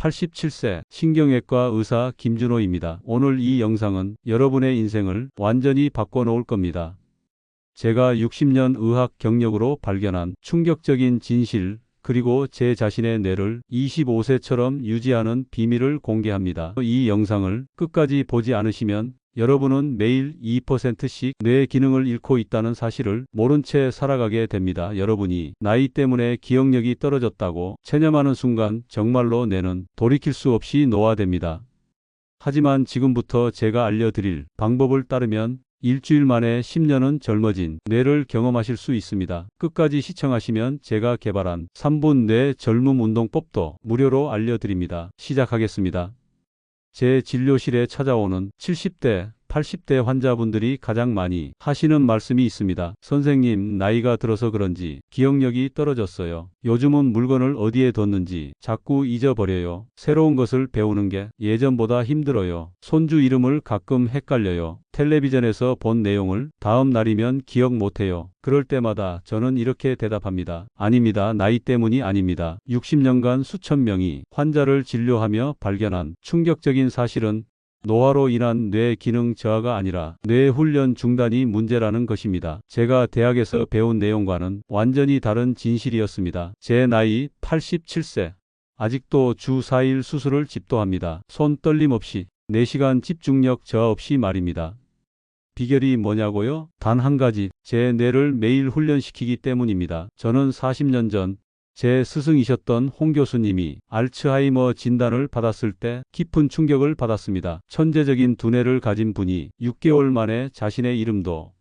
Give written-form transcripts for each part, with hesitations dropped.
87세 신경외과 의사 김준호입니다. 오늘 이 영상은 여러분의 인생을 완전히 바꿔놓을 겁니다. 제가 60년 의학 경력으로 발견한 충격적인 진실, 그리고 제 자신의 뇌를 25세처럼 유지하는 비밀을 공개합니다. 이 영상을 끝까지 보지 않으시면 여러분은 매일 2%씩 뇌 기능을 잃고 있다는 사실을 모른 채 살아가게 됩니다. 여러분이 나이 때문에 기억력이 떨어졌다고 체념하는 순간 정말로 뇌는 돌이킬 수 없이 노화됩니다. 하지만 지금부터 제가 알려드릴 방법을 따르면 일주일 만에 10년은 젊어진 뇌를 경험하실 수 있습니다. 끝까지 시청하시면 제가 개발한 3분 뇌 젊음 운동법도 무료로 알려드립니다. 시작하겠습니다. 제 진료실에 찾아오는 70대, 80대 환자분들이 가장 많이 하시는 말씀이 있습니다. 선생님, 나이가 들어서 그런지 기억력이 떨어졌어요. 요즘은 물건을 어디에 뒀는지 자꾸 잊어버려요. 새로운 것을 배우는 게 예전보다 힘들어요. 손주 이름을 가끔 헷갈려요. 텔레비전에서 본 내용을 다음 날이면 기억 못해요. 그럴 때마다 저는 이렇게 대답합니다. 아닙니다. 나이 때문이 아닙니다. 60년간 수천 명이 환자를 진료하며 발견한 충격적인 사실은 노화로 인한 뇌 기능 저하가 아니라 뇌 훈련 중단이 문제라는 것입니다. 제가 대학에서 배운 내용과는 완전히 다른 진실이었습니다. 제 나이 87세. 아직도 주 4일 수술을 집도합니다. 손 떨림 없이 4시간 집중력 저하 없이 말입니다. 비결이 뭐냐고요? 단 한 가지, 제 뇌를 매일 훈련시키기 때문입니다. 저는 40년 전 제 스승이셨던 홍 교수님이 알츠하이머 진단을 받았을 때 깊은 충격을 받았습니다. 천재적인 두뇌를 가진 분이 6개월 만에 자신의 이름도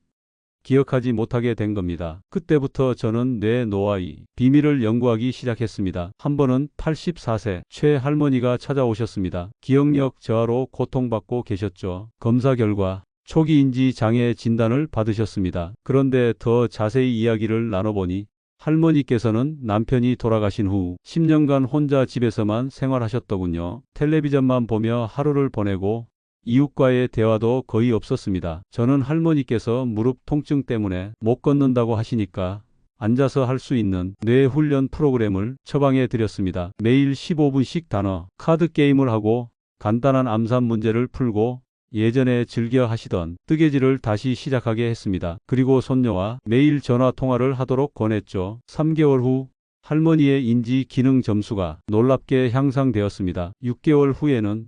기억하지 못하게 된 겁니다. 그때부터 저는 뇌 노화의 비밀을 연구하기 시작했습니다. 한 번은 84세 최할머니가 찾아오셨습니다. 기억력 저하로 고통받고 계셨죠. 검사 결과 초기 인지 장애 진단을 받으셨습니다. 그런데 더 자세히 이야기를 나눠보니 할머니께서는 남편이 돌아가신 후 10년간 혼자 집에서만 생활하셨더군요. 텔레비전만 보며 하루를 보내고 이웃과의 대화도 거의 없었습니다. 저는 할머니께서 무릎 통증 때문에 못 걷는다고 하시니까 앉아서 할 수 있는 뇌 훈련 프로그램을 처방해 드렸습니다. 매일 15분씩 단어, 카드 게임을 하고 간단한 암산 문제를 풀고 예전에 즐겨 하시던 뜨개질을 다시 시작하게 했습니다. 그리고 손녀와 매일 전화 통화를 하도록 권했죠. 3개월 후 할머니의 인지 기능 점수가 놀랍게 향상되었습니다. 6개월 후에는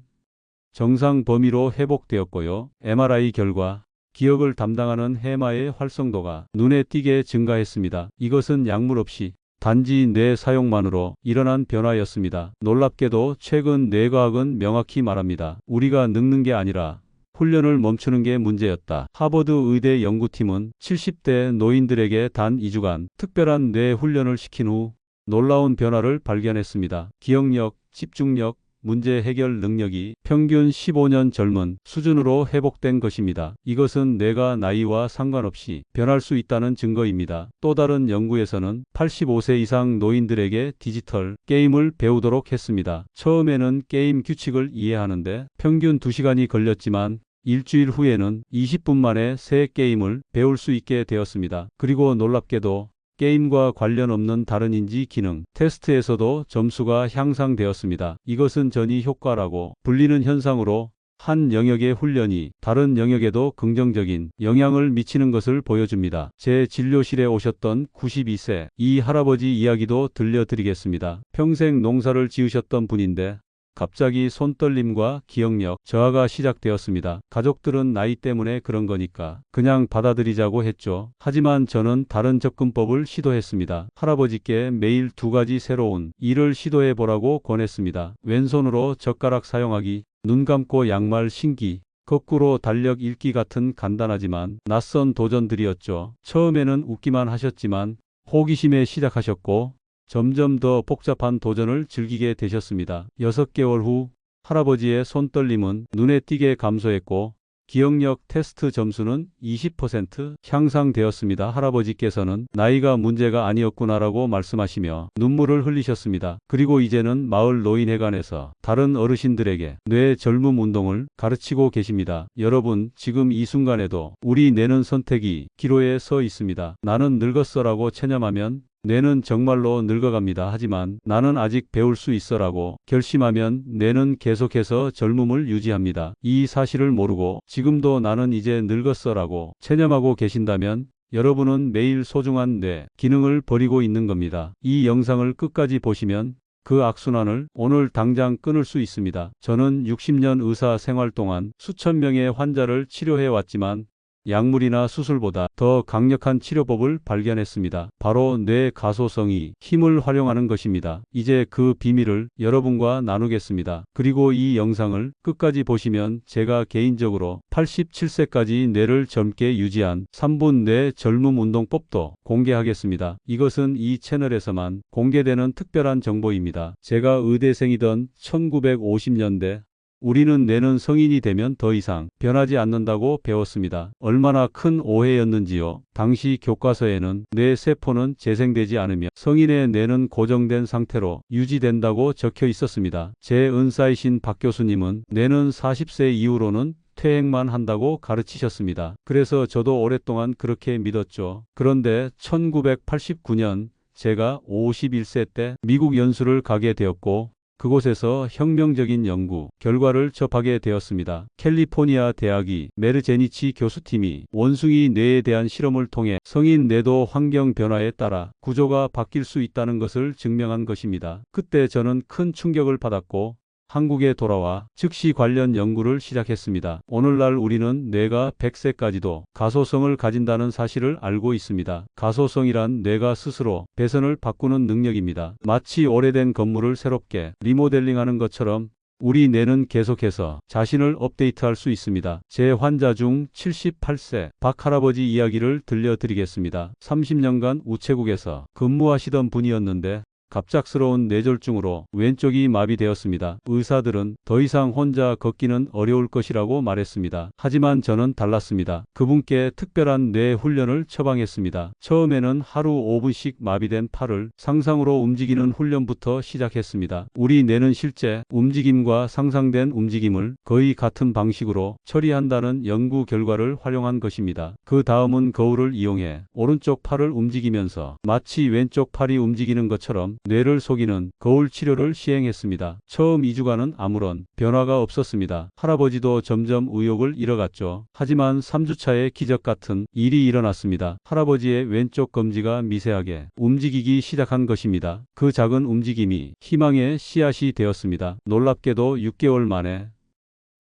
정상 범위로 회복되었고요. MRI 결과 기억을 담당하는 해마의 활성도가 눈에 띄게 증가했습니다. 이것은 약물 없이 단지 뇌 사용만으로 일어난 변화였습니다. 놀랍게도 최근 뇌과학은 명확히 말합니다. 우리가 늙는 게 아니라 훈련을 멈추는 게 문제였다. 하버드 의대 연구팀은 70대 노인들에게 단 2주간 특별한 뇌 훈련을 시킨 후 놀라운 변화를 발견했습니다. 기억력, 집중력, 문제 해결 능력이 평균 15년 젊은 수준으로 회복된 것입니다. 이것은 뇌가 나이와 상관없이 변할 수 있다는 증거입니다. 또 다른 연구에서는 85세 이상 노인들에게 디지털 게임을 배우도록 했습니다. 처음에는 게임 규칙을 이해하는데 평균 2시간이 걸렸지만 일주일 후에는 20분 만에 새 게임을 배울 수 있게 되었습니다. 그리고 놀랍게도 게임과 관련 없는 다른 인지 기능 테스트에서도 점수가 향상되었습니다. 이것은 전이 효과라고 불리는 현상으로 한 영역의 훈련이 다른 영역에도 긍정적인 영향을 미치는 것을 보여줍니다. 제 진료실에 오셨던 92세 이 할아버지 이야기도 들려드리겠습니다. 평생 농사를 지으셨던 분인데 갑자기 손떨림과 기억력 저하가 시작되었습니다. 가족들은 나이 때문에 그런 거니까 그냥 받아들이자고 했죠. 하지만 저는 다른 접근법을 시도했습니다. 할아버지께 매일 2가지 새로운 일을 시도해 보라고 권했습니다. 왼손으로 젓가락 사용하기, 눈 감고 양말 신기, 거꾸로 달력 읽기 같은 간단하지만 낯선 도전들이었죠. 처음에는 웃기만 하셨지만 호기심에 시작하셨고 점점 더 복잡한 도전을 즐기게 되셨습니다. 6개월 후 할아버지의 손떨림은 눈에 띄게 감소했고 기억력 테스트 점수는 20% 향상되었습니다. 할아버지께서는 나이가 문제가 아니었구나라고 말씀하시며 눈물을 흘리셨습니다. 그리고 이제는 마을 노인회관에서 다른 어르신들에게 뇌 젊음 운동을 가르치고 계십니다. 여러분, 지금 이 순간에도 우리 뇌는 선택이 기로에 서 있습니다. 나는 늙었어라고 체념하면 뇌는 정말로 늙어갑니다. 하지만 나는 아직 배울 수 있어라고 결심하면 뇌는 계속해서 젊음을 유지합니다. 이 사실을 모르고 지금도 나는 이제 늙었어라고 체념하고 계신다면 여러분은 매일 소중한 뇌 기능을 버리고 있는 겁니다. 이 영상을 끝까지 보시면 그 악순환을 오늘 당장 끊을 수 있습니다. 저는 60년 의사 생활 동안 수천 명의 환자를 치료해 왔지만 약물이나 수술보다 더 강력한 치료법을 발견했습니다. 바로 뇌 가소성이 힘을 활용하는 것입니다. 이제 그 비밀을 여러분과 나누겠습니다. 그리고 이 영상을 끝까지 보시면 제가 개인적으로 87세까지 뇌를 젊게 유지한 3분 뇌 젊음 운동법도 공개하겠습니다. 이것은 이 채널에서만 공개되는 특별한 정보입니다. 제가 의대생이던 1950년대 우리는 뇌는 성인이 되면 더 이상 변하지 않는다고 배웠습니다. 얼마나 큰 오해였는지요. 당시 교과서에는 뇌 세포는 재생되지 않으며 성인의 뇌는 고정된 상태로 유지된다고 적혀 있었습니다. 제 은사이신 박 교수님은 뇌는 40세 이후로는 퇴행만 한다고 가르치셨습니다. 그래서 저도 오랫동안 그렇게 믿었죠. 그런데 1989년 제가 51세 때 미국 연수를 가게 되었고 그곳에서 혁명적인 연구 결과를 접하게 되었습니다. 캘리포니아 대학이 메르제니치 교수팀이 원숭이 뇌에 대한 실험을 통해 성인 뇌도 환경 변화에 따라 구조가 바뀔 수 있다는 것을 증명한 것입니다. 그때 저는 큰 충격을 받았고 한국에 돌아와 즉시 관련 연구를 시작했습니다. 오늘날 우리는 뇌가 100세까지도 가소성을 가진다는 사실을 알고 있습니다. 가소성이란 뇌가 스스로 배선을 바꾸는 능력입니다. 마치 오래된 건물을 새롭게 리모델링하는 것처럼 우리 뇌는 계속해서 자신을 업데이트할 수 있습니다. 제 환자 중 78세 박 할아버지 이야기를 들려드리겠습니다. 30년간 우체국에서 근무하시던 분이었는데 갑작스러운 뇌졸중으로 왼쪽이 마비되었습니다. 의사들은 더 이상 혼자 걷기는 어려울 것이라고 말했습니다. 하지만 저는 달랐습니다. 그분께 특별한 뇌 훈련을 처방했습니다. 처음에는 하루 5분씩 마비된 팔을 상상으로 움직이는 훈련부터 시작했습니다. 우리 뇌는 실제 움직임과 상상된 움직임을 거의 같은 방식으로 처리한다는 연구 결과를 활용한 것입니다. 그 다음은 거울을 이용해 오른쪽 팔을 움직이면서 마치 왼쪽 팔이 움직이는 것처럼 뇌를 속이는 거울 치료를 시행했습니다. 처음 2주간은 아무런 변화가 없었습니다. 할아버지도 점점 의욕을 잃어갔죠. 하지만 3주차에 기적 같은 일이 일어났습니다. 할아버지의 왼쪽 검지가 미세하게 움직이기 시작한 것입니다. 그 작은 움직임이 희망의 씨앗이 되었습니다. 놀랍게도 6개월 만에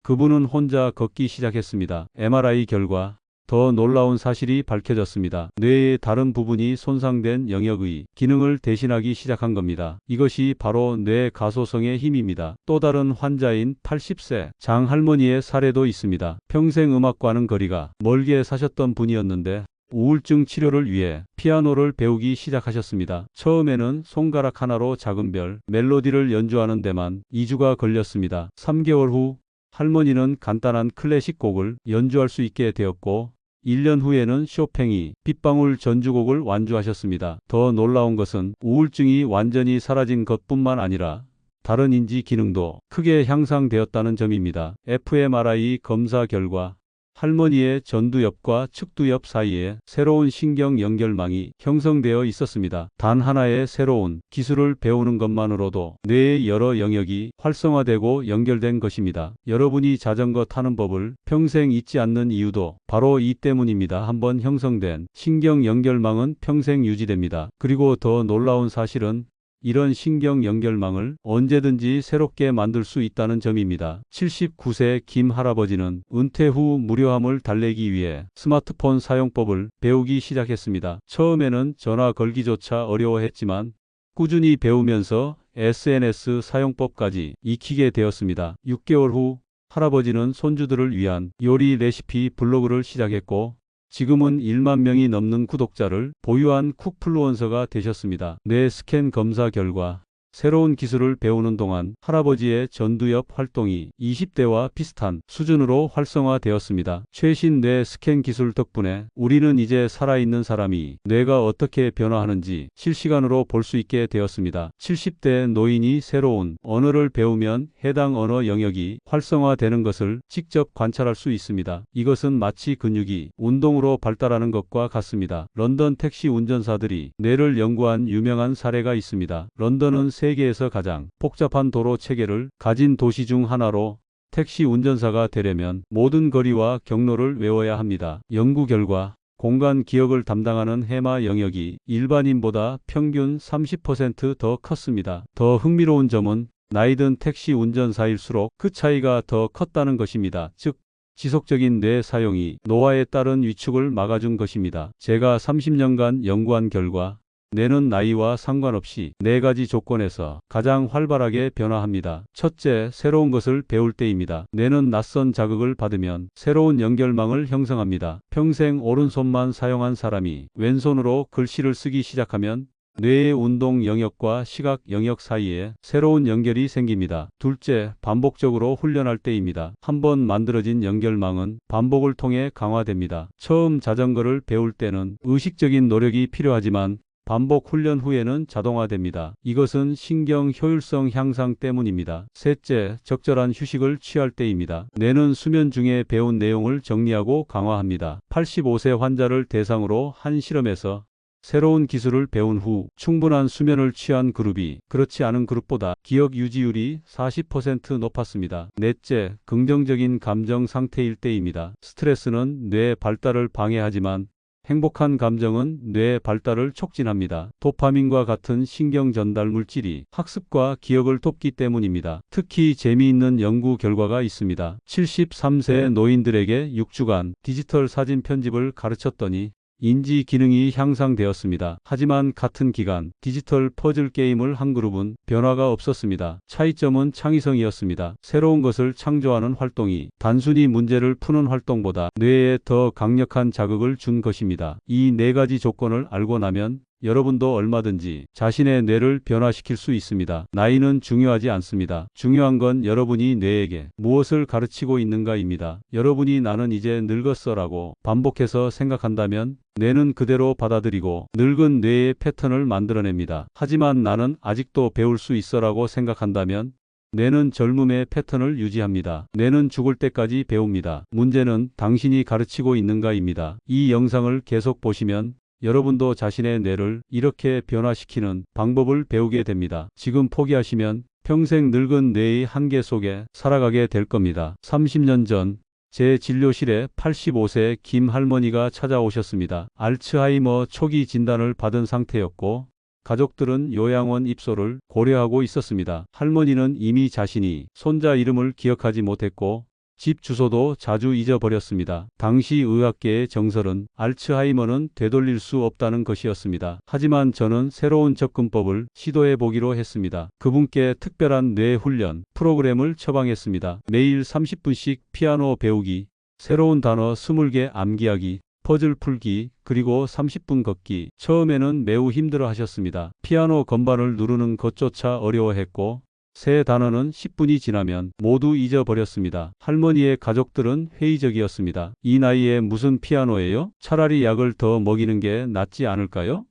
그분은 혼자 걷기 시작했습니다. MRI 결과 더 놀라운 사실이 밝혀졌습니다. 뇌의 다른 부분이 손상된 영역의 기능을 대신하기 시작한 겁니다. 이것이 바로 뇌 가소성의 힘입니다. 또 다른 환자인 80세 장할머니의 사례도 있습니다. 평생 음악과는 거리가 멀게 사셨던 분이었는데 우울증 치료를 위해 피아노를 배우기 시작하셨습니다. 처음에는 손가락 하나로 작은 별, 멜로디를 연주하는 데만 2주가 걸렸습니다. 3개월 후 할머니는 간단한 클래식 곡을 연주할 수 있게 되었고 1년 후에는 쇼팽이 빗방울 전주곡을 완주하셨습니다. 더 놀라운 것은 우울증이 완전히 사라진 것뿐만 아니라 다른 인지 기능도 크게 향상되었다는 점입니다. fMRI 검사 결과 할머니의 전두엽과 측두엽 사이에 새로운 신경 연결망이 형성되어 있었습니다. 단 하나의 새로운 기술을 배우는 것만으로도 뇌의 여러 영역이 활성화되고 연결된 것입니다. 여러분이 자전거 타는 법을 평생 잊지 않는 이유도 바로 이 때문입니다. 한번 형성된 신경 연결망은 평생 유지됩니다. 그리고 더 놀라운 사실은 이런 신경 연결망을 언제든지 새롭게 만들 수 있다는 점입니다. 79세 김 할아버지는 은퇴 후 무료함을 달래기 위해 스마트폰 사용법을 배우기 시작했습니다. 처음에는 전화 걸기조차 어려워했지만 꾸준히 배우면서 SNS 사용법까지 익히게 되었습니다. 6개월 후 할아버지는 손주들을 위한 요리 레시피 블로그를 시작했고 지금은 1만 명이 넘는 구독자를 보유한 쿡플루언서가 되셨습니다. 뇌 스캔 검사 결과 새로운 기술을 배우는 동안 할아버지의 전두엽 활동이 20대와 비슷한 수준으로 활성화되었습니다. 최신 뇌 스캔 기술 덕분에 우리는 이제 살아있는 사람이 뇌가 어떻게 변화하는지 실시간으로 볼 수 있게 되었습니다. 70대 노인이 새로운 언어를 배우면 해당 언어 영역이 활성화되는 것을 직접 관찰할 수 있습니다. 이것은 마치 근육이 운동으로 발달하는 것과 같습니다. 런던 택시 운전사들이 뇌를 연구한 유명한 사례가 있습니다. 런던은 세계에서 가장 복잡한 도로 체계를 가진 도시 중 하나로 택시 운전사가 되려면 모든 거리와 경로를 외워야 합니다. 연구 결과 공간 기억을 담당하는 해마 영역이 일반인보다 평균 30% 더 컸습니다. 더 흥미로운 점은 나이든 택시 운전사일수록 그 차이가 더 컸다는 것입니다. 즉, 지속적인 뇌 사용이 노화에 따른 위축을 막아준 것입니다. 제가 30년간 연구한 결과 뇌는 나이와 상관없이 4가지 조건에서 가장 활발하게 변화합니다. 첫째, 새로운 것을 배울 때입니다. 뇌는 낯선 자극을 받으면 새로운 연결망을 형성합니다. 평생 오른손만 사용한 사람이 왼손으로 글씨를 쓰기 시작하면 뇌의 운동 영역과 시각 영역 사이에 새로운 연결이 생깁니다. 둘째, 반복적으로 훈련할 때입니다. 한번 만들어진 연결망은 반복을 통해 강화됩니다. 처음 자전거를 배울 때는 의식적인 노력이 필요하지만 반복 훈련 후에는 자동화됩니다. 이것은 신경 효율성 향상 때문입니다. 셋째, 적절한 휴식을 취할 때입니다. 뇌는 수면 중에 배운 내용을 정리하고 강화합니다. 85세 환자를 대상으로 한 실험에서 새로운 기술을 배운 후 충분한 수면을 취한 그룹이 그렇지 않은 그룹보다 기억 유지율이 40% 높았습니다. 넷째, 긍정적인 감정 상태일 때입니다. 스트레스는 뇌 발달을 방해하지만 행복한 감정은 뇌 발달을 촉진합니다. 도파민과 같은 신경 전달 물질이 학습과 기억을 돕기 때문입니다. 특히 재미있는 연구 결과가 있습니다. 73세 노인들에게 6주간 디지털 사진 편집을 가르쳤더니 인지 기능이 향상되었습니다. 하지만 같은 기간 디지털 퍼즐 게임을 한 그룹은 변화가 없었습니다. 차이점은 창의성이었습니다. 새로운 것을 창조하는 활동이 단순히 문제를 푸는 활동보다 뇌에 더 강력한 자극을 준 것입니다. 이 4가지 조건을 알고 나면 여러분도 얼마든지 자신의 뇌를 변화시킬 수 있습니다. 나이는 중요하지 않습니다. 중요한 건 여러분이 뇌에게 무엇을 가르치고 있는가입니다. 여러분이 나는 이제 늙었어라고 반복해서 생각한다면 뇌는 그대로 받아들이고 늙은 뇌의 패턴을 만들어냅니다. 하지만 나는 아직도 배울 수 있어라고 생각한다면 뇌는 젊음의 패턴을 유지합니다. 뇌는 죽을 때까지 배웁니다. 문제는 당신이 가르치고 있는가입니다. 이 영상을 계속 보시면 여러분도 자신의 뇌를 이렇게 변화시키는 방법을 배우게 됩니다. 지금 포기하시면 평생 늙은 뇌의 한계 속에 살아가게 될 겁니다. 30년 전 제 진료실에 85세 김 할머니가 찾아오셨습니다. 알츠하이머 초기 진단을 받은 상태였고 가족들은 요양원 입소를 고려하고 있었습니다. 할머니는 이미 자신이 손자 이름을 기억하지 못했고 집 주소도 자주 잊어버렸습니다. 당시 의학계의 정설은 알츠하이머는 되돌릴 수 없다는 것이었습니다. 하지만 저는 새로운 접근법을 시도해 보기로 했습니다. 그분께 특별한 뇌 훈련 프로그램을 처방했습니다. 매일 30분씩 피아노 배우기, 새로운 단어 20개 암기하기, 퍼즐 풀기, 그리고 30분 걷기. 처음에는 매우 힘들어 하셨습니다. 피아노 건반을 누르는 것조차 어려워했고 새 단어는 10분이 지나면 모두 잊어버렸습니다. 할머니의 가족들은 회의적이었습니다. 이 나이에 무슨 피아노예요? 차라리 약을 더 먹이는 게 낫지 않을까요?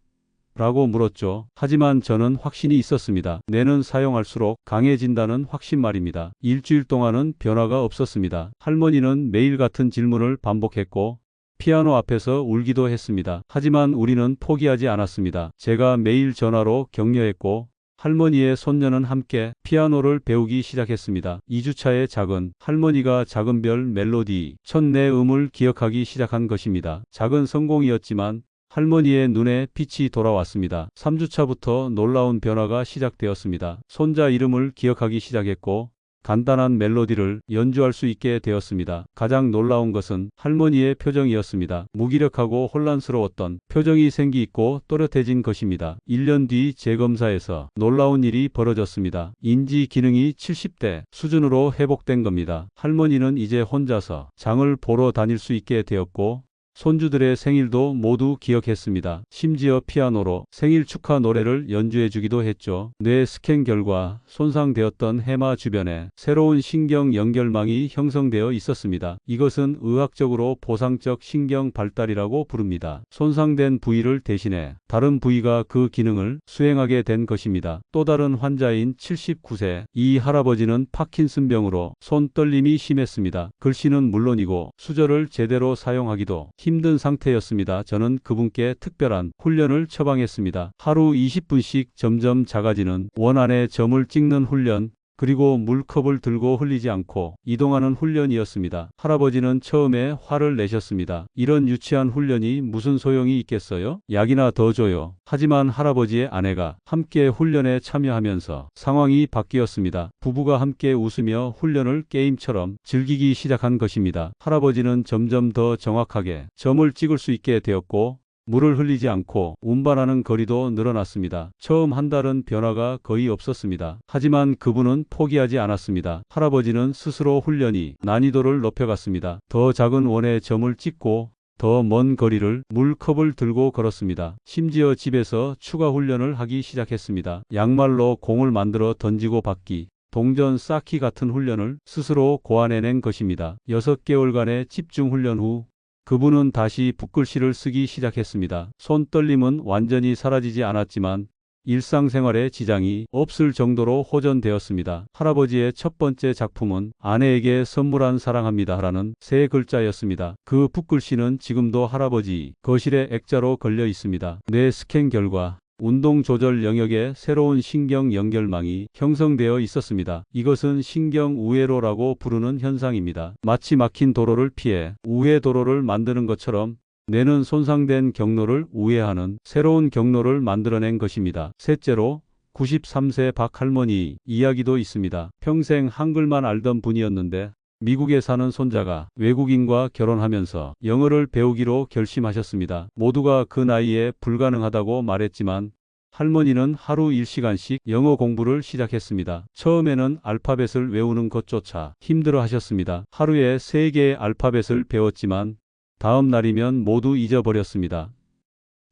라고 물었죠. 하지만 저는 확신이 있었습니다. 뇌는 사용할수록 강해진다는 확신 말입니다. 일주일 동안은 변화가 없었습니다. 할머니는 매일 같은 질문을 반복했고 피아노 앞에서 울기도 했습니다. 하지만 우리는 포기하지 않았습니다. 제가 매일 전화로 격려했고 할머니의 손녀는 함께 피아노를 배우기 시작했습니다. 2주차의 작은 할머니가 작은 별 멜로디 첫 네 음을 기억하기 시작한 것입니다. 작은 성공이었지만 할머니의 눈에 빛이 돌아왔습니다. 3주차부터 놀라운 변화가 시작되었습니다. 손자 이름을 기억하기 시작했고 간단한 멜로디를 연주할 수 있게 되었습니다. 가장 놀라운 것은 할머니의 표정이었습니다. 무기력하고 혼란스러웠던 표정이 생기있고 또렷해진 것입니다. 1년 뒤 재검사에서 놀라운 일이 벌어졌습니다. 인지 기능이 70대 수준으로 회복된 겁니다. 할머니는 이제 혼자서 장을 보러 다닐 수 있게 되었고 손주들의 생일도 모두 기억했습니다. 심지어 피아노로 생일 축하 노래를 연주해 주기도 했죠. 뇌 스캔 결과 손상되었던 해마 주변에 새로운 신경 연결망이 형성되어 있었습니다. 이것은 의학적으로 보상적 신경 발달이라고 부릅니다. 손상된 부위를 대신해 다른 부위가 그 기능을 수행하게 된 것입니다. 또 다른 환자인 79세 이 할아버지는 파킨슨병으로 손떨림이 심했습니다. 글씨는 물론이고 수저를 제대로 사용하기도 힘든 상태였습니다. 저는 그분께 특별한 훈련을 처방했습니다. 하루 20분씩 점점 작아지는 원 안에 점을 찍는 훈련, 그리고 물컵을 들고 흘리지 않고 이동하는 훈련이었습니다. 할아버지는 처음에 화를 내셨습니다. 이런 유치한 훈련이 무슨 소용이 있겠어요? 약이나 더 줘요. 하지만 할아버지의 아내가 함께 훈련에 참여하면서 상황이 바뀌었습니다. 부부가 함께 웃으며 훈련을 게임처럼 즐기기 시작한 것입니다. 할아버지는 점점 더 정확하게 점을 찍을 수 있게 되었고 물을 흘리지 않고 운반하는 거리도 늘어났습니다. 처음 한 달은 변화가 거의 없었습니다. 하지만 그분은 포기하지 않았습니다. 할아버지는 스스로 훈련이 난이도를 높여갔습니다. 더 작은 원에 점을 찍고 더 먼 거리를 물컵을 들고 걸었습니다. 심지어 집에서 추가 훈련을 하기 시작했습니다. 양말로 공을 만들어 던지고 받기, 동전 쌓기 같은 훈련을 스스로 고안해낸 것입니다. 6개월간의 집중 훈련 후 그분은 다시 붓글씨를 쓰기 시작했습니다. 손떨림은 완전히 사라지지 않았지만 일상생활에 지장이 없을 정도로 호전되었습니다. 할아버지의 첫 번째 작품은 아내에게 선물한 사랑합니다라는 3글자였습니다. 그 붓글씨는 지금도 할아버지 거실에 액자로 걸려 있습니다. 뇌 스캔 결과 운동 조절 영역에 새로운 신경 연결망이 형성되어 있었습니다. 이것은 신경 우회로라고 부르는 현상입니다. 마치 막힌 도로를 피해 우회 도로를 만드는 것처럼 뇌는 손상된 경로를 우회하는 새로운 경로를 만들어낸 것입니다. 셋째로 93세 박 할머니 이야기도 있습니다. 평생 한글만 알던 분이었는데 미국에 사는 손자가 외국인과 결혼하면서 영어를 배우기로 결심하셨습니다. 모두가 그 나이에 불가능하다고 말했지만 할머니는 하루 1시간씩 영어 공부를 시작했습니다. 처음에는 알파벳을 외우는 것조차 힘들어 하셨습니다. 하루에 3개의 알파벳을 배웠지만 다음 날이면 모두 잊어버렸습니다.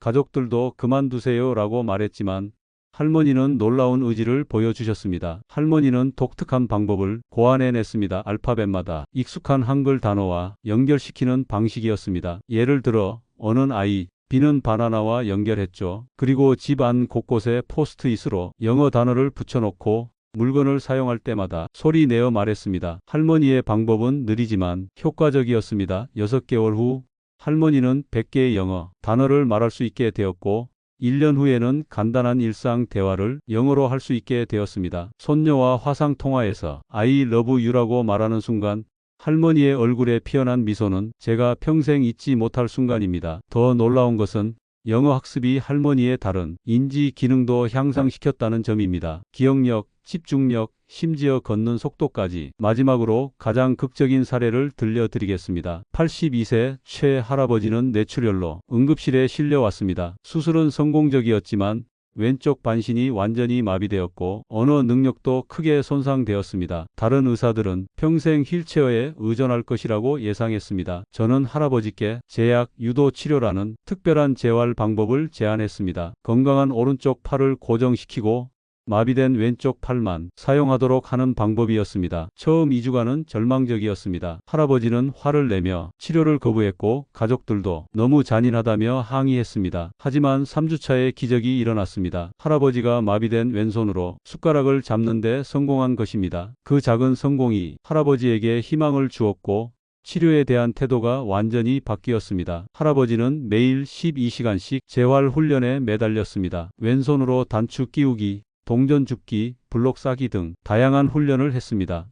가족들도 그만두세요 라고 말했지만 할머니는 놀라운 의지를 보여주셨습니다. 할머니는 독특한 방법을 고안해냈습니다. 알파벳마다 익숙한 한글 단어와 연결시키는 방식이었습니다. 예를 들어 어는 아이, 비는 바나나와 연결했죠. 그리고 집 안 곳곳에 포스트잇으로 영어 단어를 붙여놓고 물건을 사용할 때마다 소리 내어 말했습니다. 할머니의 방법은 느리지만 효과적이었습니다. 6개월 후 할머니는 100개의 영어 단어를 말할 수 있게 되었고 1년 후에는 간단한 일상 대화를 영어로 할 수 있게 되었습니다. 손녀와 화상 통화에서 I love you라고 말하는 순간 할머니의 얼굴에 피어난 미소는 제가 평생 잊지 못할 순간입니다. 더 놀라운 것은 영어 학습이 할머니의 다른 인지 기능도 향상시켰다는 점입니다. 기억력, 집중력, 심지어 걷는 속도까지. 마지막으로 가장 극적인 사례를 들려드리겠습니다. 82세 최 할아버지는 뇌출혈로 응급실에 실려왔습니다. 수술은 성공적이었지만 왼쪽 반신이 완전히 마비되었고 언어 능력도 크게 손상되었습니다. 다른 의사들은 평생 휠체어에 의존할 것이라고 예상했습니다. 저는 할아버지께 제약 유도 치료라는 특별한 재활 방법을 제안했습니다. 건강한 오른쪽 팔을 고정시키고 마비된 왼쪽 팔만 사용하도록 하는 방법이었습니다. 처음 2주간은 절망적이었습니다. 할아버지는 화를 내며 치료를 거부했고 가족들도 너무 잔인하다며 항의했습니다. 하지만 3주차에 기적이 일어났습니다. 할아버지가 마비된 왼손으로 숟가락을 잡는 데 성공한 것입니다. 그 작은 성공이 할아버지에게 희망을 주었고 치료에 대한 태도가 완전히 바뀌었습니다. 할아버지는 매일 12시간씩 재활 훈련에 매달렸습니다. 왼손으로 단추 끼우기, 동전 줍기, 블록 싸기 등 다양한 훈련을 했습니다.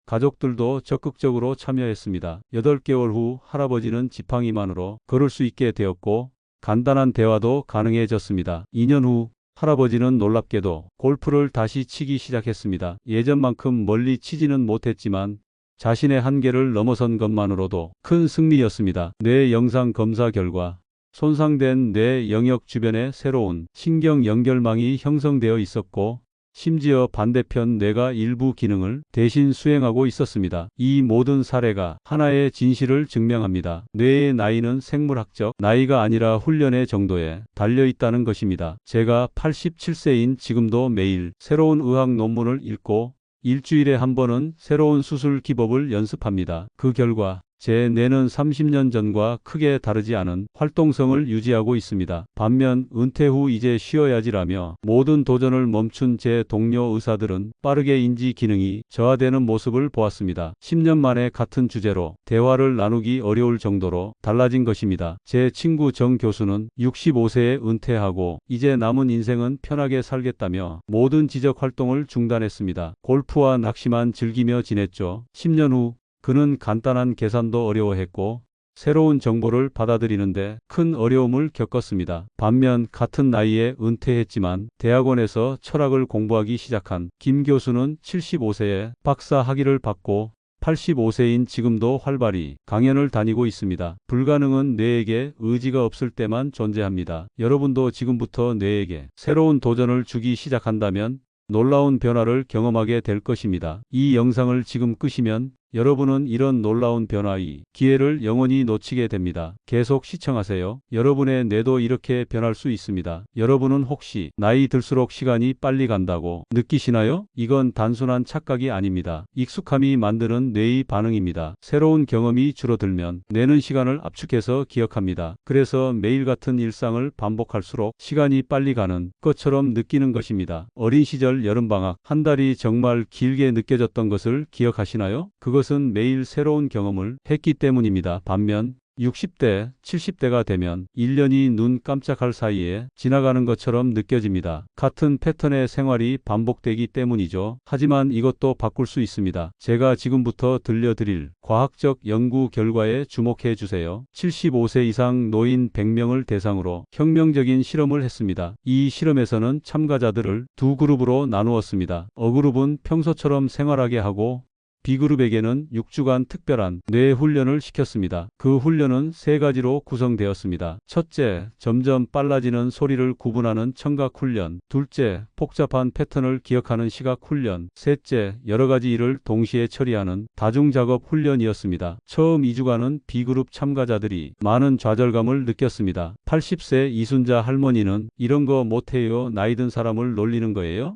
가족들도 적극적으로 참여했습니다. 8개월 후 할아버지는 지팡이만으로 걸을 수 있게 되었고 간단한 대화도 가능해졌습니다. 2년 후 할아버지는 놀랍게도 골프를 다시 치기 시작했습니다. 예전만큼 멀리 치지는 못했지만 자신의 한계를 넘어선 것만으로도 큰 승리였습니다. 뇌 영상 검사 결과 손상된 뇌 영역 주변에 새로운 신경 연결망이 형성되어 있었고 심지어 반대편 뇌가 일부 기능을 대신 수행하고 있었습니다. 이 모든 사례가 하나의 진실을 증명합니다. 뇌의 나이는 생물학적 나이가 아니라 훈련의 정도에 달려있다는 것입니다. 제가 87세인 지금도 매일 새로운 의학 논문을 읽고 일주일에 한 번은 새로운 수술 기법을 연습합니다. 그 결과 제 뇌는 30년 전과 크게 다르지 않은 활동성을 유지하고 있습니다. 반면 은퇴 후 이제 쉬어야지라며 모든 도전을 멈춘 제 동료 의사들은 빠르게 인지 기능이 저하되는 모습을 보았습니다. 10년 만에 같은 주제로 대화를 나누기 어려울 정도로 달라진 것입니다. 제 친구 정 교수는 65세에 은퇴하고 이제 남은 인생은 편하게 살겠다며 모든 지적 활동을 중단했습니다. 골프와 낚시만 즐기며 지냈죠. 10년 후 그는 간단한 계산도 어려워했고 새로운 정보를 받아들이는데 큰 어려움을 겪었습니다. 반면 같은 나이에 은퇴했지만 대학원에서 철학을 공부하기 시작한 김 교수는 75세에 박사 학위를 받고 85세인 지금도 활발히 강연을 다니고 있습니다. 불가능은 뇌에게 의지가 없을 때만 존재합니다. 여러분도 지금부터 뇌에게 새로운 도전을 주기 시작한다면 놀라운 변화를 경험하게 될 것입니다. 이 영상을 지금 끄시면 여러분은 이런 놀라운 변화의 기회를 영원히 놓치게 됩니다. 계속 시청하세요. 여러분의 뇌도 이렇게 변할 수 있습니다. 여러분은 혹시 나이 들수록 시간이 빨리 간다고 느끼시나요? 이건 단순한 착각이 아닙니다. 익숙함이 만드는 뇌의 반응입니다. 새로운 경험이 줄어들면 뇌는 시간을 압축해서 기억합니다. 그래서 매일 같은 일상을 반복할수록 시간이 빨리 가는 것처럼 느끼는 것입니다. 어린 시절 여름방학 한 달이 정말 길게 느껴졌던 것을 기억하시나요? 그것은 매일 새로운 경험을 했기 때문입니다. 반면 60대, 70대가 되면 1년이 눈 깜짝할 사이에 지나가는 것처럼 느껴집니다. 같은 패턴의 생활이 반복되기 때문이죠. 하지만 이것도 바꿀 수 있습니다. 제가 지금부터 들려드릴 과학적 연구 결과에 주목해 주세요. 75세 이상 노인 100명을 대상으로 혁명적인 실험을 했습니다. 이 실험에서는 참가자들을 두 그룹으로 나누었습니다. A그룹은 평소처럼 생활하게 하고 B그룹에게는 6주간 특별한 뇌 훈련을 시켰습니다. 그 훈련은 세 가지로 구성되었습니다. 첫째, 점점 빨라지는 소리를 구분하는 청각 훈련. 둘째, 복잡한 패턴을 기억하는 시각 훈련. 셋째, 여러 가지 일을 동시에 처리하는 다중작업 훈련이었습니다. 처음 2주간은 B그룹 참가자들이 많은 좌절감을 느꼈습니다. 80세 이순자 할머니는 이런 거 못해요. 나이 든 사람을 놀리는 거예요?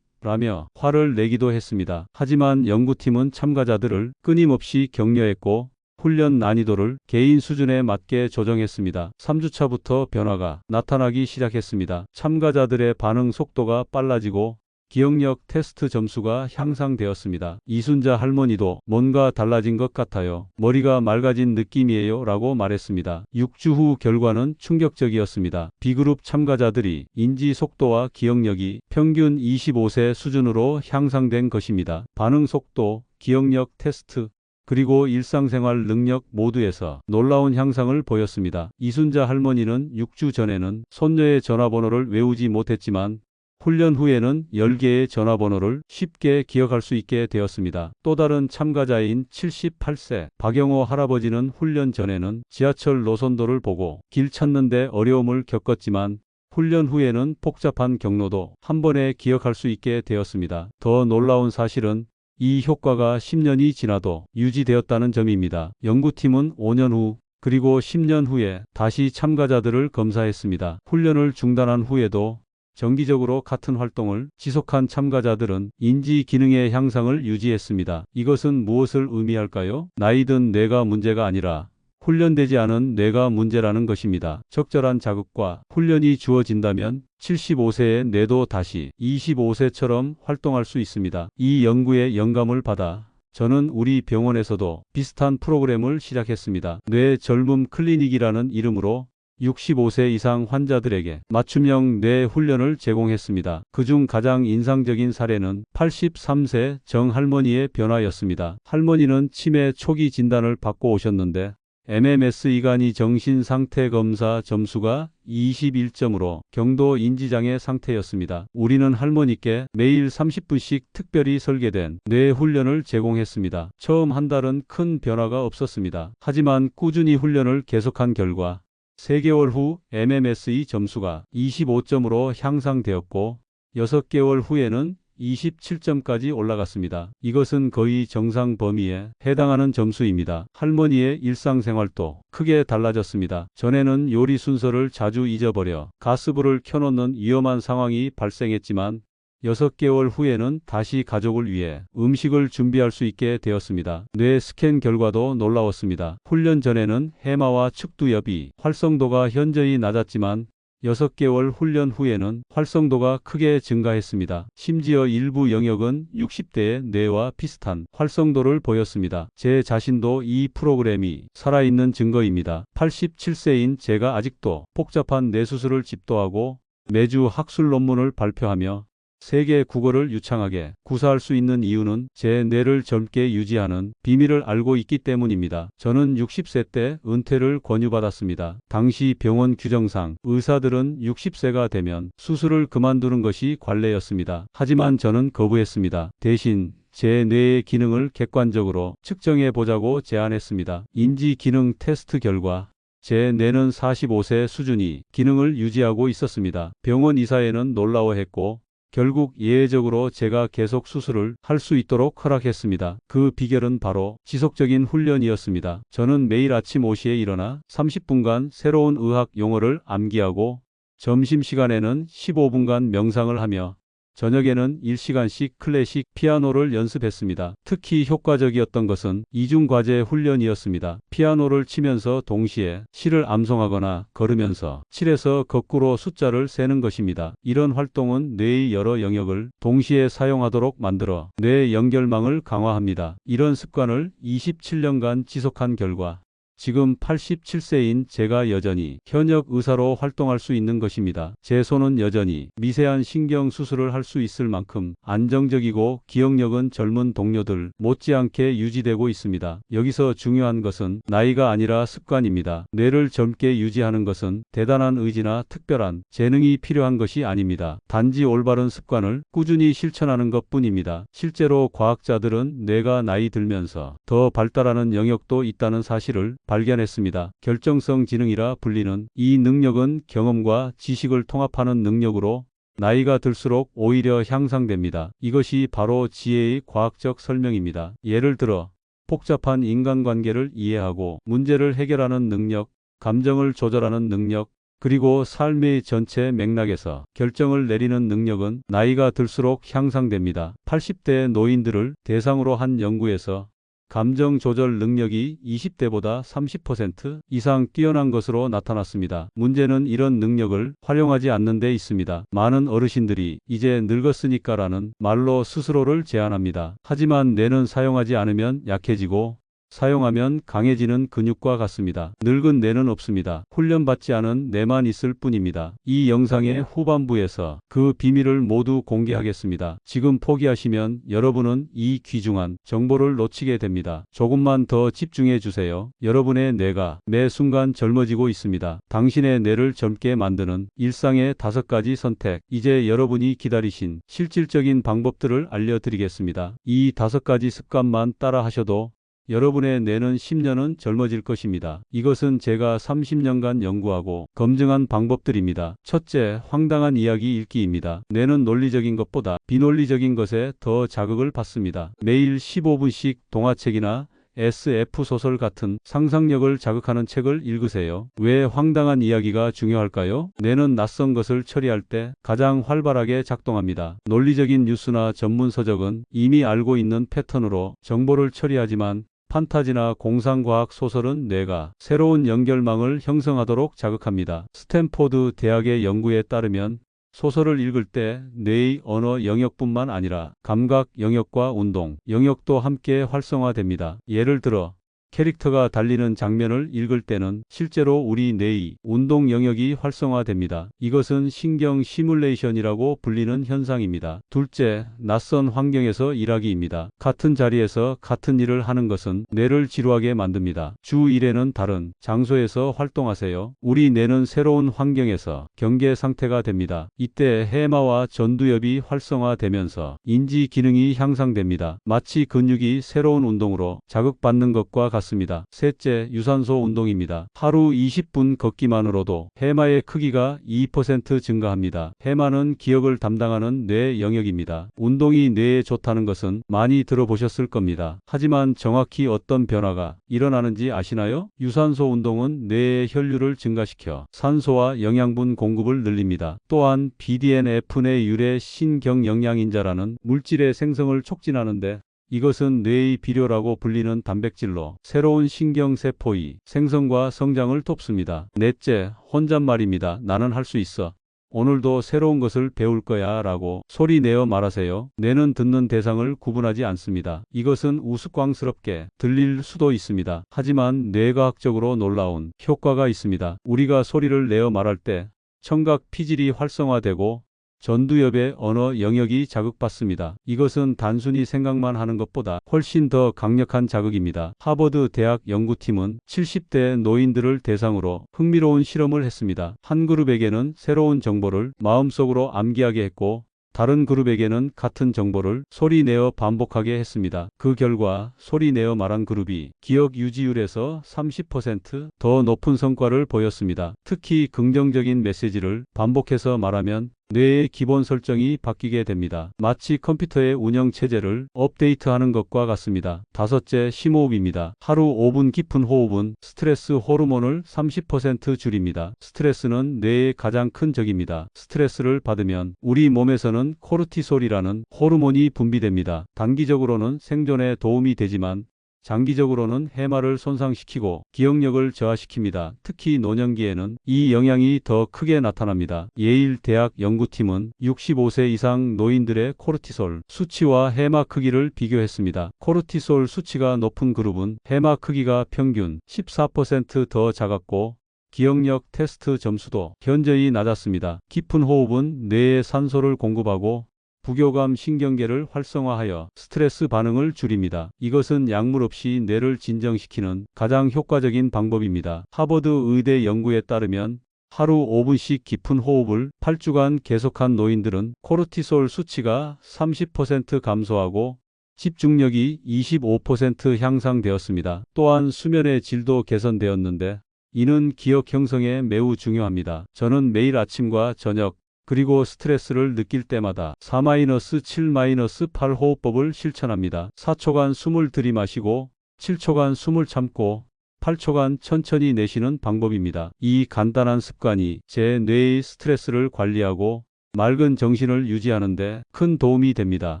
라며 화를 내기도 했습니다. 하지만 연구팀은 참가자들을 끊임없이 격려했고 훈련 난이도를 개인 수준에 맞게 조정했습니다. 3주차부터 변화가 나타나기 시작했습니다. 참가자들의 반응 속도가 빨라지고 기억력 테스트 점수가 향상되었습니다. 이순자 할머니도 뭔가 달라진 것 같아요. 머리가 맑아진 느낌이에요 라고 말했습니다. 6주 후 결과는 충격적이었습니다. B그룹 참가자들이 인지 속도와 기억력이 평균 25세 수준으로 향상된 것입니다. 반응 속도, 기억력 테스트, 그리고 일상생활 능력 모두에서 놀라운 향상을 보였습니다. 이순자 할머니는 6주 전에는 손녀의 전화번호를 외우지 못했지만 훈련 후에는 10개의 전화번호를 쉽게 기억할 수 있게 되었습니다. 또 다른 참가자인 78세 박영호 할아버지는 훈련 전에는 지하철 노선도를 보고 길 찾는데 어려움을 겪었지만 훈련 후에는 복잡한 경로도 한 번에 기억할 수 있게 되었습니다. 더 놀라운 사실은 이 효과가 10년이 지나도 유지되었다는 점입니다. 연구팀은 5년 후 그리고 10년 후에 다시 참가자들을 검사했습니다. 훈련을 중단한 후에도 정기적으로 같은 활동을 지속한 참가자들은 인지 기능의 향상을 유지했습니다. 이것은 무엇을 의미할까요? 나이든 뇌가 문제가 아니라 훈련되지 않은 뇌가 문제라는 것입니다. 적절한 자극과 훈련이 주어진다면 75세의 뇌도 다시 25세처럼 활동할 수 있습니다. 이 연구에 영감을 받아 저는 우리 병원에서도 비슷한 프로그램을 시작했습니다. 뇌 젊음 클리닉이라는 이름으로 65세 이상 환자들에게 맞춤형 뇌 훈련을 제공했습니다. 그중 가장 인상적인 사례는 83세 정 할머니의 변화였습니다. 할머니는 치매 초기 진단을 받고 오셨는데 MMS 이간이 정신상태검사 점수가 21점으로 경도 인지장애 상태였습니다. 우리는 할머니께 매일 30분씩 특별히 설계된 뇌 훈련을 제공했습니다. 처음 한 달은 큰 변화가 없었습니다. 하지만 꾸준히 훈련을 계속한 결과 3개월 후 MMSE 점수가 25점으로 향상되었고 6개월 후에는 27점까지 올라갔습니다. 이것은 거의 정상 범위에 해당하는 점수입니다. 할머니의 일상생활도 크게 달라졌습니다. 전에는 요리 순서를 자주 잊어버려 가스불을 켜놓는 위험한 상황이 발생했지만 6개월 후에는 다시 가족을 위해 음식을 준비할 수 있게 되었습니다. 뇌 스캔 결과도 놀라웠습니다. 훈련 전에는 해마와 측두엽이 활성도가 현저히 낮았지만 6개월 훈련 후에는 활성도가 크게 증가했습니다. 심지어 일부 영역은 60대의 뇌와 비슷한 활성도를 보였습니다. 제 자신도 이 프로그램이 살아있는 증거입니다. 87세인 제가 아직도 복잡한 뇌수술을 집도하고 매주 학술 논문을 발표하며 세계 국어를 유창하게 구사할 수 있는 이유는 제 뇌를 젊게 유지하는 비밀을 알고 있기 때문입니다. 저는 60세 때 은퇴를 권유받았습니다. 당시 병원 규정상 의사들은 60세가 되면 수술을 그만두는 것이 관례였습니다. 하지만 저는 거부했습니다. 대신 제 뇌의 기능을 객관적으로 측정해 보자고 제안했습니다. 인지 기능 테스트 결과 제 뇌는 45세 수준이 기능을 유지하고 있었습니다. 병원 의사에는 놀라워했고 결국 예외적으로 제가 계속 수술을 할 수 있도록 허락했습니다. 그 비결은 바로 지속적인 훈련이었습니다. 저는 매일 아침 5시에 일어나 30분간 새로운 의학 용어를 암기하고 점심시간에는 15분간 명상을 하며 저녁에는 1시간씩 클래식 피아노를 연습했습니다. 특히 효과적이었던 것은 이중과제 훈련이었습니다. 피아노를 치면서 동시에 시를 암송하거나 걸으면서 7에서 거꾸로 숫자를 세는 것입니다. 이런 활동은 뇌의 여러 영역을 동시에 사용하도록 만들어 뇌 연결망을 강화합니다. 이런 습관을 27년간 지속한 결과 지금 87세인 제가 여전히 현역 의사로 활동할 수 있는 것입니다. 제 손은 여전히 미세한 신경 수술을 할 수 있을 만큼 안정적이고 기억력은 젊은 동료들 못지않게 유지되고 있습니다. 여기서 중요한 것은 나이가 아니라 습관입니다. 뇌를 젊게 유지하는 것은 대단한 의지나 특별한 재능이 필요한 것이 아닙니다. 단지 올바른 습관을 꾸준히 실천하는 것뿐입니다. 실제로 과학자들은 뇌가 나이 들면서 더 발달하는 영역도 있다는 사실을 발견했습니다. 결정성 지능이라 불리는 이 능력은 경험과 지식을 통합하는 능력으로 나이가 들수록 오히려 향상됩니다. 이것이 바로 지혜의 과학적 설명입니다. 예를 들어 복잡한 인간관계를 이해하고 문제를 해결하는 능력, 감정을 조절하는 능력, 그리고 삶의 전체 맥락에서 결정을 내리는 능력은 나이가 들수록 향상됩니다. 80대 노인들을 대상으로 한 연구에서 감정 조절 능력이 20대보다 30% 이상 뛰어난 것으로 나타났습니다. 문제는 이런 능력을 활용하지 않는 데 있습니다. 많은 어르신들이 이제 늙었으니까라는 말로 스스로를 제한합니다. 하지만 뇌는 사용하지 않으면 약해지고 사용하면 강해지는 근육과 같습니다. 늙은 뇌는 없습니다. 훈련받지 않은 뇌만 있을 뿐입니다. 이 영상의 후반부에서 그 비밀을 모두 공개하겠습니다. 지금 포기하시면 여러분은 이 귀중한 정보를 놓치게 됩니다. 조금만 더 집중해 주세요. 여러분의 뇌가 매 순간 젊어지고 있습니다. 당신의 뇌를 젊게 만드는 일상의 5가지 선택. 이제 여러분이 기다리신 실질적인 방법들을 알려드리겠습니다. 이 5가지 습관만 따라 하셔도 여러분의 뇌는 10년은 젊어질 것입니다. 이것은 제가 30년간 연구하고 검증한 방법들입니다. 첫째, 황당한 이야기 읽기입니다. 뇌는 논리적인 것보다 비논리적인 것에 더 자극을 받습니다. 매일 15분씩 동화책이나 SF 소설 같은 상상력을 자극하는 책을 읽으세요. 왜 황당한 이야기가 중요할까요? 뇌는 낯선 것을 처리할 때 가장 활발하게 작동합니다. 논리적인 뉴스나 전문 서적은 이미 알고 있는 패턴으로 정보를 처리하지만 판타지나 공상과학 소설은 뇌가 새로운 연결망을 형성하도록 자극합니다. 스탠포드 대학의 연구에 따르면 소설을 읽을 때 뇌의 언어 영역뿐만 아니라 감각 영역과 운동 영역도 함께 활성화됩니다. 예를 들어 캐릭터가 달리는 장면을 읽을 때는 실제로 우리 뇌의 운동 영역이 활성화됩니다. 이것은 신경 시뮬레이션이라고 불리는 현상입니다. 둘째, 낯선 환경에서 일하기입니다. 같은 자리에서 같은 일을 하는 것은 뇌를 지루하게 만듭니다. 주 1회는 다른 장소에서 활동하세요. 우리 뇌는 새로운 환경에서 경계 상태가 됩니다. 이때 해마와 전두엽이 활성화되면서 인지 기능이 향상됩니다. 마치 근육이 새로운 운동으로 자극받는 것과 같습니다. 같습니다. 셋째, 유산소 운동입니다. 하루 20분 걷기만으로도 해마의 크기가 2% 증가합니다. 해마는 기억을 담당하는 뇌 영역입니다. 운동이 뇌에 좋다는 것은 많이 들어보셨을 겁니다. 하지만 정확히 어떤 변화가 일어나는지 아시나요? 유산소 운동은 뇌의 혈류를 증가시켜 산소와 영양분 공급을 늘립니다. 또한 BDNF 내 유래 신경영양인자라는 물질의 생성을 촉진하는데, 이것은 뇌의 비료라고 불리는 단백질로 새로운 신경세포의 생성과 성장을 돕습니다. 넷째, 혼잣말입니다. 나는 할 수 있어. 오늘도 새로운 것을 배울 거야 라고 소리 내어 말하세요. 뇌는 듣는 대상을 구분하지 않습니다. 이것은 우스꽝스럽게 들릴 수도 있습니다. 하지만 뇌과학적으로 놀라운 효과가 있습니다. 우리가 소리를 내어 말할 때 청각 피질이 활성화되고 전두엽의 언어 영역이 자극받습니다. 이것은 단순히 생각만 하는 것보다 훨씬 더 강력한 자극입니다. 하버드 대학 연구팀은 70대 노인들을 대상으로 흥미로운 실험을 했습니다. 한 그룹에게는 새로운 정보를 마음속으로 암기하게 했고, 다른 그룹에게는 같은 정보를 소리 내어 반복하게 했습니다. 그 결과 소리 내어 말한 그룹이 기억 유지율에서 30% 더 높은 성과를 보였습니다. 특히 긍정적인 메시지를 반복해서 말하면 뇌의 기본 설정이 바뀌게 됩니다. 마치 컴퓨터의 운영 체제를 업데이트하는 것과 같습니다. 다섯째, 심호흡입니다. 하루 5분 깊은 호흡은 스트레스 호르몬을 30% 줄입니다. 스트레스는 뇌의 가장 큰 적입니다. 스트레스를 받으면 우리 몸에서는 코르티솔이라는 호르몬이 분비됩니다. 단기적으로는 생존에 도움이 되지만 장기적으로는 해마를 손상시키고 기억력을 저하시킵니다. 특히 노년기에는 이 영향이 더 크게 나타납니다. 예일 대학 연구팀은 65세 이상 노인들의 코르티솔 수치와 해마 크기를 비교했습니다. 코르티솔 수치가 높은 그룹은 해마 크기가 평균 14% 더 작았고, 기억력 테스트 점수도 현저히 낮았습니다. 깊은 호흡은 뇌에 산소를 공급하고 부교감 신경계를 활성화하여 스트레스 반응을 줄입니다. 이것은 약물 없이 뇌를 진정시키는 가장 효과적인 방법입니다. 하버드 의대 연구에 따르면 하루 5분씩 깊은 호흡을 8주간 계속한 노인들은 코르티솔 수치가 30% 감소하고 집중력이 25% 향상되었습니다. 또한 수면의 질도 개선되었는데, 이는 기억 형성에 매우 중요합니다. 저는 매일 아침과 저녁 그리고 스트레스를 느낄 때마다 4-7-8 호흡법을 실천합니다. 4초간 숨을 들이마시고 7초간 숨을 참고 8초간 천천히 내쉬는 방법입니다. 이 간단한 습관이 제 뇌의 스트레스를 관리하고 맑은 정신을 유지하는 데 큰 도움이 됩니다.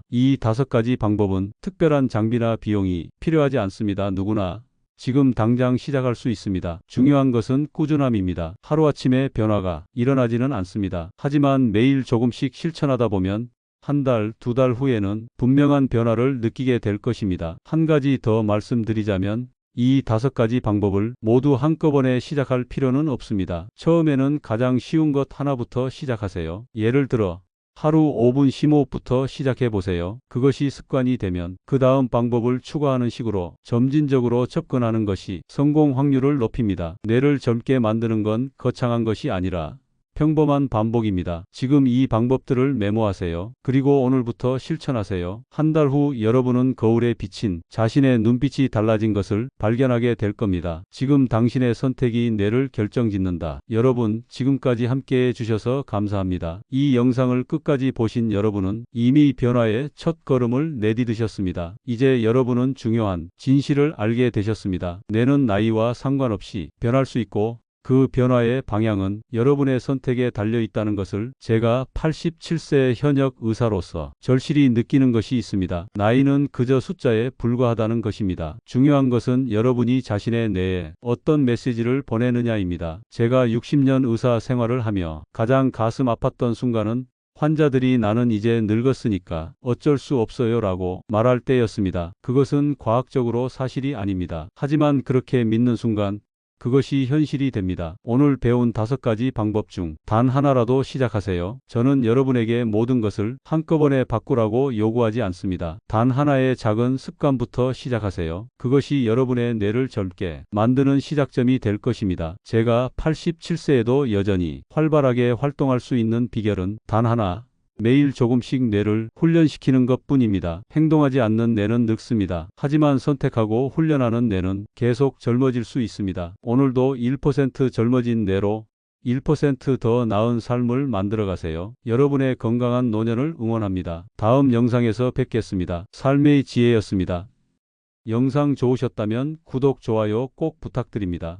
이 5가지 방법은 특별한 장비나 비용이 필요하지 않습니다. 누구나 지금 당장 시작할 수 있습니다. 중요한 것은 꾸준함입니다. 하루아침에 변화가 일어나지는 않습니다. 하지만 매일 조금씩 실천하다 보면 한 달, 2달 후에는 분명한 변화를 느끼게 될 것입니다. 한 가지 더 말씀드리자면, 이 5가지 방법을 모두 한꺼번에 시작할 필요는 없습니다. 처음에는 가장 쉬운 것 하나부터 시작하세요. 예를 들어 하루 5분 심호흡부터 시작해 보세요. 그것이 습관이 되면 그 다음 방법을 추가하는 식으로 점진적으로 접근하는 것이 성공 확률을 높입니다. 뇌를 젊게 만드는 건 거창한 것이 아니라 평범한 반복입니다. 지금 이 방법들을 메모하세요. 그리고 오늘부터 실천하세요. 한 달 후 여러분은 거울에 비친 자신의 눈빛이 달라진 것을 발견하게 될 겁니다. 지금 당신의 선택이 뇌를 결정짓는다. 여러분, 지금까지 함께해 주셔서 감사합니다. 이 영상을 끝까지 보신 여러분은 이미 변화의 첫 걸음을 내디디셨습니다. 이제 여러분은 중요한 진실을 알게 되셨습니다. 뇌는 나이와 상관없이 변할 수 있고, 그 변화의 방향은 여러분의 선택에 달려 있다는 것을 제가 87세 현역 의사로서 절실히 느끼는 것이 있습니다. 나이는 그저 숫자에 불과하다는 것입니다. 중요한 것은 여러분이 자신의 뇌에 어떤 메시지를 보내느냐입니다. 제가 60년 의사 생활을 하며 가장 가슴 아팠던 순간은 환자들이 나는 이제 늙었으니까 어쩔 수 없어요 라고 말할 때였습니다. 그것은 과학적으로 사실이 아닙니다. 하지만 그렇게 믿는 순간 그것이 현실이 됩니다. 오늘 배운 5가지 방법 중 단 하나라도 시작하세요. 저는 여러분에게 모든 것을 한꺼번에 바꾸라고 요구하지 않습니다. 단 하나의 작은 습관부터 시작하세요. 그것이 여러분의 뇌를 젊게 만드는 시작점이 될 것입니다. 제가 87세에도 여전히 활발하게 활동할 수 있는 비결은 단 하나, 매일 조금씩 뇌를 훈련시키는 것뿐입니다. 행동하지 않는 뇌는 늙습니다. 하지만 선택하고 훈련하는 뇌는 계속 젊어질 수 있습니다. 오늘도 1% 젊어진 뇌로 1% 더 나은 삶을 만들어 가세요. 여러분의 건강한 노년을 응원합니다. 다음 영상에서 뵙겠습니다. 삶의 지혜였습니다. 영상 좋으셨다면 구독, 좋아요 꼭 부탁드립니다.